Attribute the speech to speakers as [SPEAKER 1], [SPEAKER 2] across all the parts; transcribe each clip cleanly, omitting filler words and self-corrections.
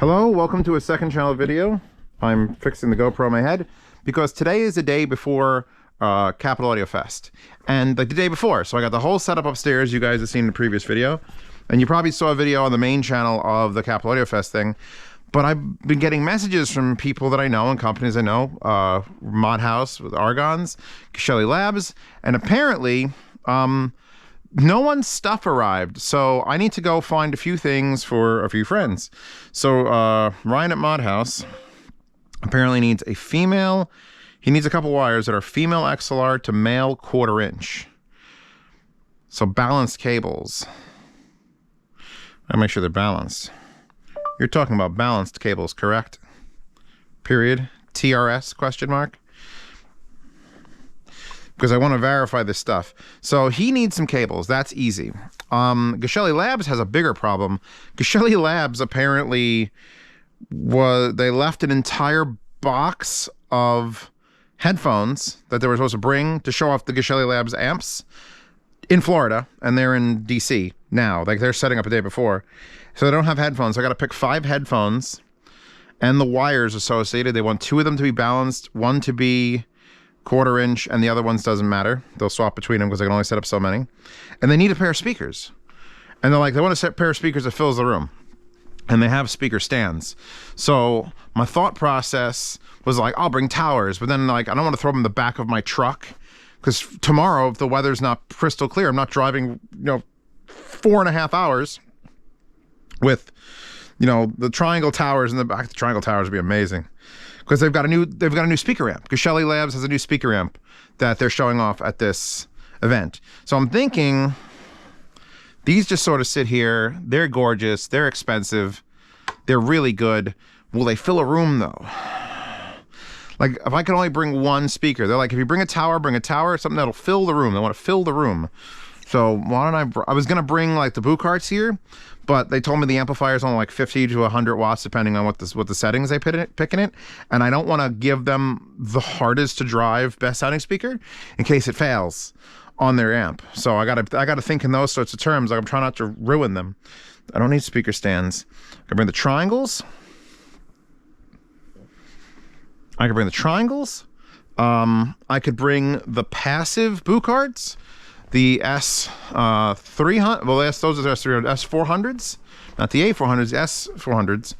[SPEAKER 1] Hello, welcome to a second channel video. I'm fixing the GoPro on my head because today is the day before Capital Audio Fest. And like the day before, so I got the whole setup upstairs you guys have seen in the previous video. And you probably saw a video on the main channel of the Capital Audio Fest thing. But I've been getting messages from people that I know and companies I know, Mod House with Argons, Shelly Labs, and apparently no one's stuff arrived, so I need to go find a few things for a few friends. So Ryan at Mod House apparently needs a female. He needs a couple wires that are female XLR to male 1/4 inch. So balanced cables. I'll make sure they're balanced. You're talking about balanced cables, correct? Period. TRS question mark. Because I want to verify this stuff. So he needs some cables. That's easy. Shelly Labs has a bigger problem. Shelly Labs apparently they left an entire box of headphones that they were supposed to bring to show off the Shelly Labs amps in Florida, and they're in DC now. Like they're setting up a day before, so they don't have headphones. I got to pick 5 headphones and the wires associated. They want 2 of them to be balanced, 1 to be 1/4 inch, and the other ones doesn't matter. They'll swap between them because they can only set up so many. And they need a pair of speakers. And they're like, they want a set pair of speakers that fills the room. And they have speaker stands. So my thought process was like, I'll bring towers, but then like, I don't want to throw them in the back of my truck because tomorrow, if the weather's not crystal clear, I'm not driving, 4.5 hours with, the triangle towers in the back. The triangle towers would be amazing. Because they've got a new speaker amp. Because Shelly Labs has a new speaker amp that they're showing off at this event. So I'm thinking these just sort of sit here. They're gorgeous. They're expensive. They're really good. Will they fill a room though? Like if I could only bring 1 speaker, they're like, if you bring a tower, something that'll fill the room. They want to fill the room. So why don't I was gonna bring like the boot carts here, but they told me the amplifier is only like 50 to 100 watts depending on what the settings they pick in it, and I don't want to give them the hardest to drive best sounding speaker in case it fails on their amp. So I gotta think in those sorts of terms. Like I'm trying not to ruin them. I don't need speaker stands. I can bring the triangles. I could bring the passive boot carts. The S300, well, those are the S300, S400s, not the A400s, S400s.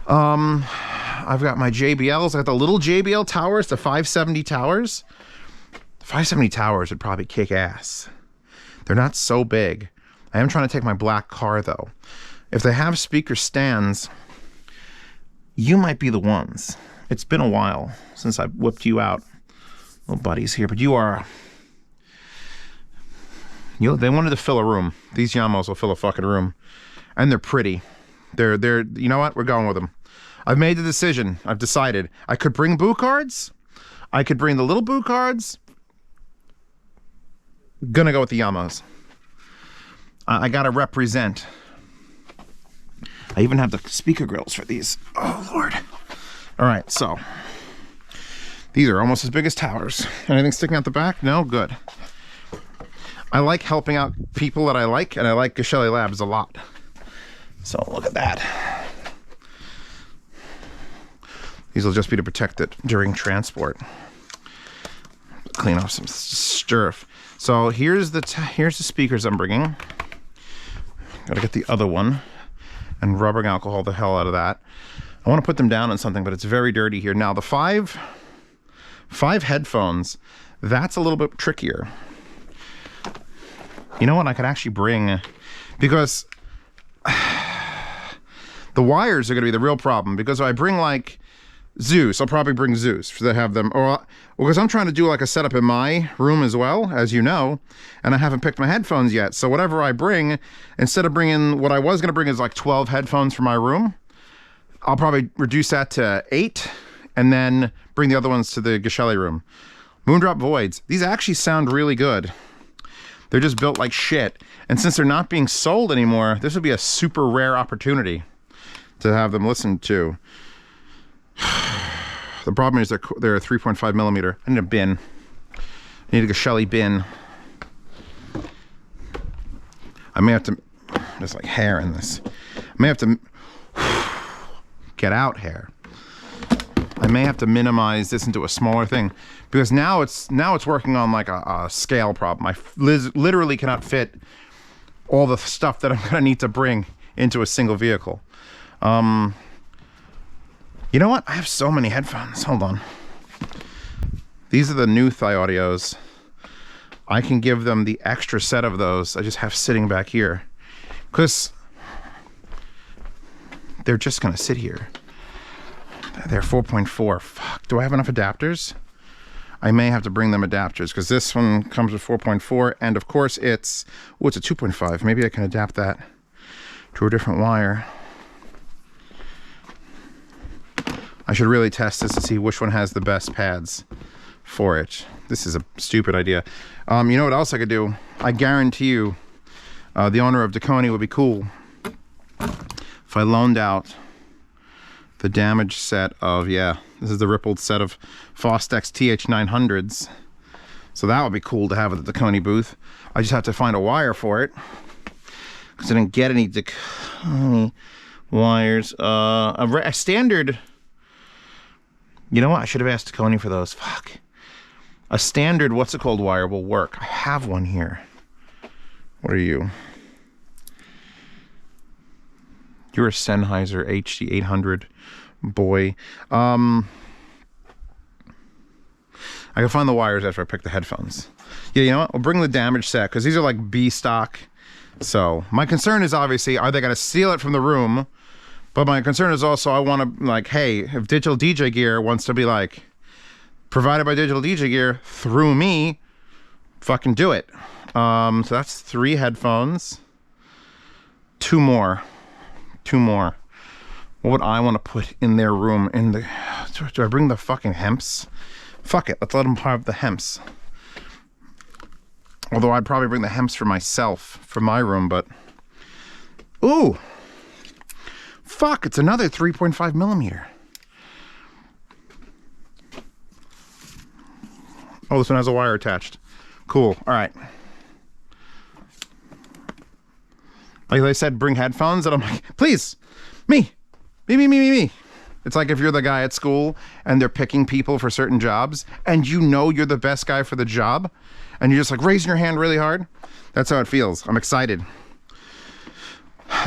[SPEAKER 1] I've got my JBLs. I got the little JBL towers, the 570 towers. The 570 towers would probably kick ass. They're not so big. I am trying to take my black car though. If they have speaker stands, you might be the ones. It's been a while since I whipped you out, little buddies here, but you are. They wanted to fill a room. These Yamos will fill a fucking room. And they're pretty. They're you know what? We're going with them. I've made the decision. I've decided. I could bring boot cards. I could bring the little boot cards. Gonna go with the Yamos. I gotta represent. I even have the speaker grills for these. Oh, Lord. All right, so. These are almost as big as towers. Anything sticking out the back? No? Good. I like helping out people that I like, and I like Shelly Labs a lot. So look at that. These will just be to protect it during transport. Clean off some sturf. So here's the speakers I'm bringing. Gotta get the other one and rubbing alcohol the hell out of that. I want to put them down on something, but it's very dirty here. Now the five headphones, that's a little bit trickier. You know what I could actually bring, because the wires are going to be the real problem, because if I bring like Zeus, I'll probably bring Zeus to have them, or because I'm trying to do like a setup in my room as well, as you know, and I haven't picked my headphones yet. So whatever I bring, instead of bringing, what I was going to bring is like 12 headphones for my room, I'll probably reduce that to 8 and then bring the other ones to the Shelly room. Moondrop Voids, these actually sound really good. They're just built like shit. And since they're not being sold anymore, this would be a super rare opportunity to have them listened to. The problem is they're 3.5 millimeter. I need a bin. I need a Shelly bin. I may have to, there's like hair in this. I may have to Get out, hair. I may have to minimize this into a smaller thing because now it's working on like a scale problem. I literally cannot fit all the stuff that I'm gonna need to bring into a single vehicle. You know what? I have so many headphones. Hold on. These are the new Thigh Audios. I can give them the extra set of those I just have sitting back here because they're just gonna sit here. They're 4.4. Fuck, do I have enough adapters? I may have to bring them adapters because this one comes with 4.4 and of course it's a 2.5. Maybe I can adapt that to a different wire. I should really test this to see which one has the best pads for it. This is a stupid idea. You know what else I could do? I guarantee you the owner of Deconi would be cool if I loaned out the damaged set of, yeah, this is the rippled set of Fostex TH900s. So that would be cool to have at the Deconi booth. I just have to find a wire for it because I didn't get any Deconi wires. A standard, you know what? I should have asked Deconi for those. Fuck. A standard, what's it called, wire will work. I have one here. What are you? You're a Sennheiser HD800 boy. I can find the wires after I pick the headphones. Yeah, you know what? I'll bring the damaged set because these are like B stock. So my concern is obviously, are they going to steal it from the room? But my concern is also, I want to like, hey, if Digital DJ Gear wants to be like, provided by Digital DJ Gear through me, fucking do it. So that's 3 headphones. 2 more. What would I want to put in their room? Do I bring the fucking hemps? Fuck it, let's let them have the hemps. Although I'd probably bring the hemps for myself, for my room, but... Ooh! Fuck, it's another 3.5 millimeter. Oh, this one has a wire attached. Cool, alright. Like they said, bring headphones, and I'm like, please, me. It's like if you're the guy at school and they're picking people for certain jobs and you know you're the best guy for the job and you're just like raising your hand really hard. That's how it feels. I'm excited.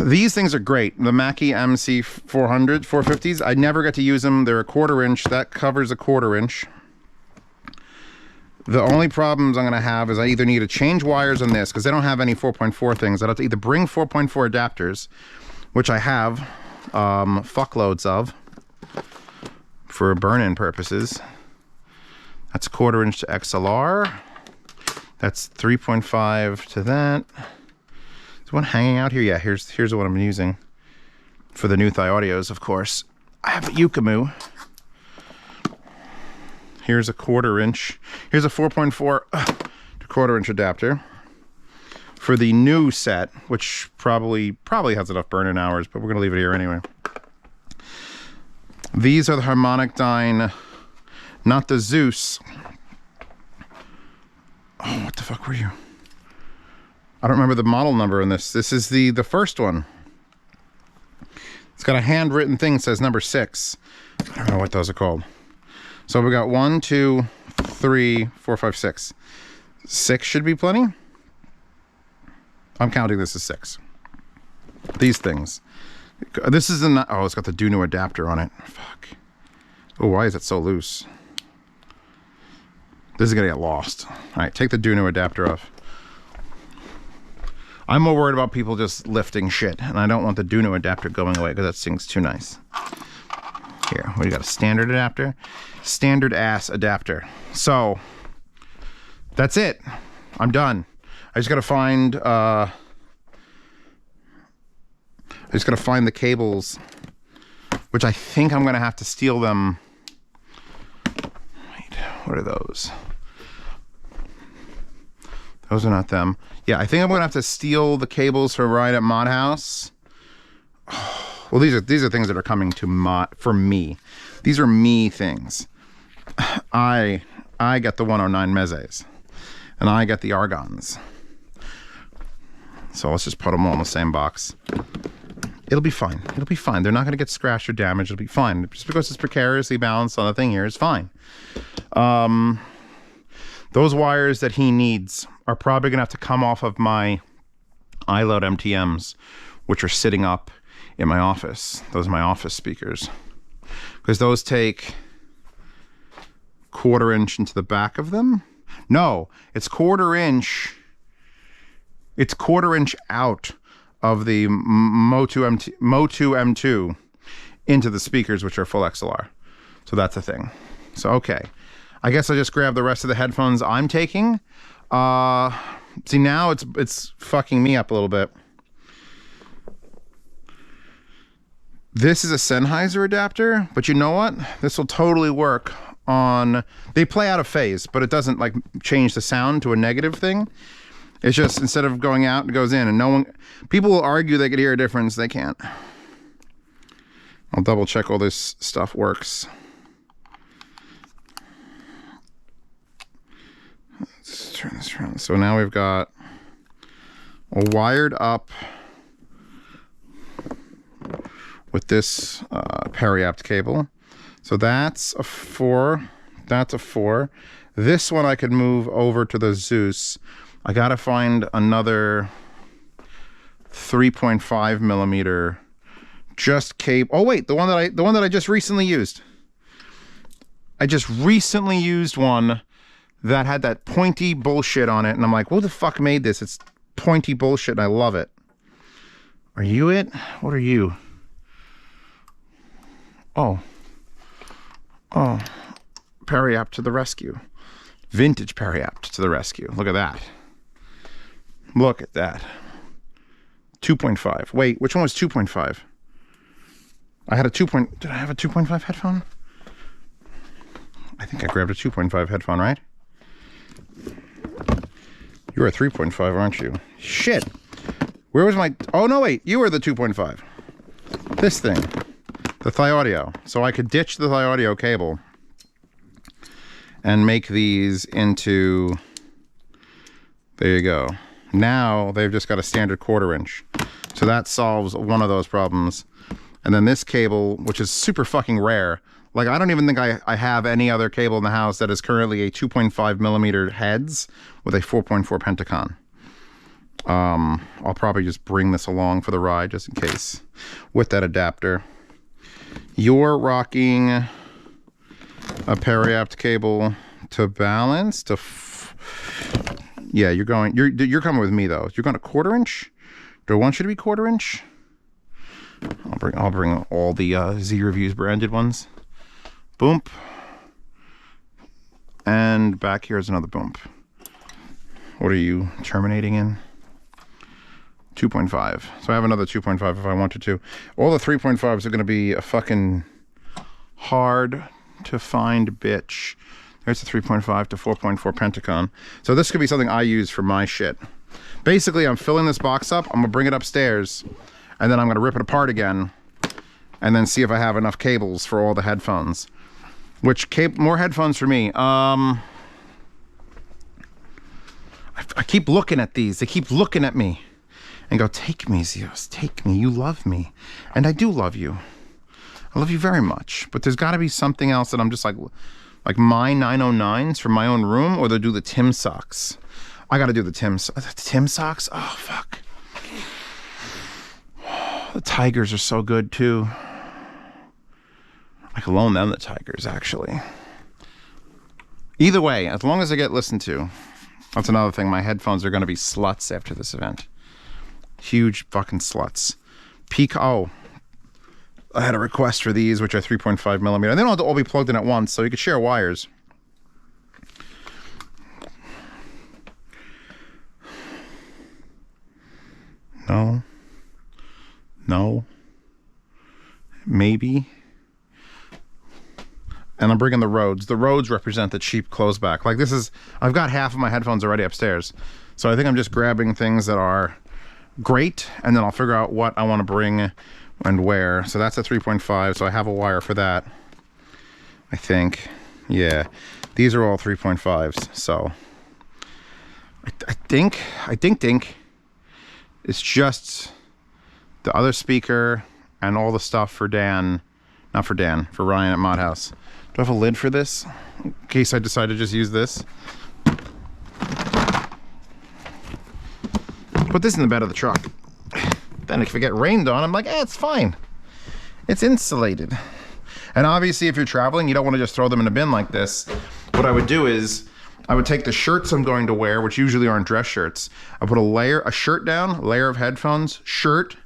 [SPEAKER 1] These things are great. The Mackie MC 450s, I never get to use them. They're a 1/4 inch. That covers a 1/4 inch. The only problems I'm going to have is I either need to change wires on this because they don't have any 4.4 things. I'd have to either bring 4.4 adapters, which I have fuckloads of for burn-in purposes. That's 1/4 inch to XLR. That's 3.5 to that. Is one hanging out here? Yeah, here's what I'm using for the new Thigh Audios, of course. I have a Yukamu. Here's a 1/4 inch. Here's a 4.4 to 1/4 inch adapter for the new set, which probably has enough burn-in hours, but we're gonna leave it here anyway. These are the Harmonic Dyne, not the Zeus. Oh, what the fuck were you? I don't remember the model number in this. This is the first one. It's got a handwritten thing that says number 6. I don't know what those are called. So we got 1, 2, 3, 4, 5, 6. 6 should be plenty. I'm counting this as 6. These things. This is an, oh, it's got the Duno adapter on it. Fuck. Oh, why is it so loose? This is gonna get lost. All right, take the Duno adapter off. I'm more worried about people just lifting shit, and I don't want the Duno adapter going away because that thing's too nice. Here, we got a standard adapter, standard ass adapter. So that's it. I'm done. I just gotta find the cables, which I think I'm gonna have to steal them. Wait, what are those? Those are not them. Yeah, I think I'm gonna have to steal the cables from Ryan at Mod House. Well, these are things that are coming to for me. These are me things. I get the 109 Mezes, and I get the Argons. So let's just put them all in the same box. It'll be fine. It'll be fine. They're not going to get scratched or damaged. It'll be fine. Just because it's precariously balanced on the thing here is fine. Those wires that he needs are probably going to have to come off of my iLoad MTMs, which are sitting up in my office. Those are my office speakers. Because those take 1/4 inch into the back of them. No, it's 1/4 inch. It's 1/4 inch out of the Motu M2 into the speakers, which are full XLR. So that's the thing. So, okay. I guess I just grab the rest of the headphones I'm taking. See, now it's fucking me up a little bit. This is a Sennheiser adapter, but you know what? This will totally work on... They play out of phase, but it doesn't like change the sound to a negative thing. It's just instead of going out, it goes in, and no one... People will argue they could hear a difference. They can't. I'll double check all this stuff works. Let's turn this around. So now we've got a wired up with this periapt cable. So that's a 4. That's a 4. This one I could move over to the Zeus. I gotta find another 3.5 millimeter just cable. Oh wait, the one that I just recently used. I just recently used one that had that pointy bullshit on it, and I'm like, who the fuck made this? It's pointy bullshit, and I love it. Are you it? What are you? Oh, periapt to the rescue. Vintage periapt to the rescue. Look at that. Look at that. 2.5. Wait, which one was 2.5? I had a 2. Did I have a 2.5 headphone? I think I grabbed a 2.5 headphone, right? You're a 3.5, aren't you? Shit. Where was my... Oh, no, wait. You were the 2.5. This thing. The Thigh Audio. So I could ditch the Thigh Audio cable and make these into... There you go. Now they've just got a standard 1/4 inch. So that solves one of those problems. And then this cable, which is super fucking rare. Like, I don't even think I have any other cable in the house that is currently a 2.5 millimeter heads with a 4.4 Pentacon. I'll probably just bring this along for the ride just in case with that adapter. You're rocking a periapt cable to balance yeah, you're coming with me though. You're going to 1/4 inch? Do I want you to be 1/4 inch? I'll bring all the Z Reviews branded ones. Boom. And back here is another boom. What are you terminating in? 2.5. So I have another 2.5 if I wanted to. All the 3.5s are going to be a fucking hard to find bitch. There's the 3.5 to 4.4 Pentacon. So this could be something I use for my shit. Basically, I'm filling this box up. I'm going to bring it upstairs. And then I'm going to rip it apart again. And then see if I have enough cables for all the headphones. More headphones for me. I keep looking at these. They keep looking at me. And go, take me, Zeos. Take me. You love me. And I do love you. I love you very much. But there's got to be something else that I'm just like my 909s from my own room, or they'll do the Tim socks. I got to do the Tim socks. Oh, fuck. The Tigers are so good, too. I could loan them the Tigers, actually. Either way, as long as I get listened to. That's another thing. My headphones are going to be sluts after this event. Huge fucking sluts. Oh. I had a request for these, which are 3.5 millimeter. And they don't have to all be plugged in at once, so you could share wires. No. No. Maybe. And I'm bringing the Rhodes. The Rhodes represent the cheap closeback. Like this is... I've got half of my headphones already upstairs. So I think I'm just grabbing things that are great, and then I'll figure out what I want to bring and where. So that's a 3.5, so I have a wire for that. I think. Yeah. These are all 3.5s, so... I think it's just the other speaker, and all the stuff for Dan. Not for Dan, for Ryan at Mod House. Do I have a lid for this? In case I decide to just use this. Put this in the bed of the truck. Then if it get rained on, I'm like, it's fine. It's insulated. And obviously, if you're traveling, you don't want to just throw them in a bin like this. What I would do is, I would take the shirts I'm going to wear, which usually aren't dress shirts. I put a shirt down, layer of headphones, shirt,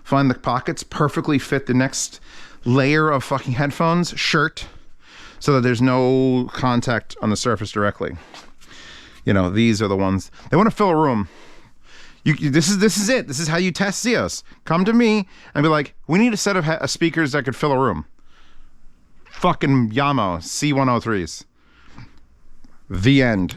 [SPEAKER 1] find the pockets, perfectly fit the next layer of fucking headphones, shirt, so that there's no contact on the surface directly. You know, these are the ones. They want to fill a room. This is it. This is how you test Zeos. Come to me and be like, we need a set of speakers that could fill a room. Fucking Yamo C103s. The end.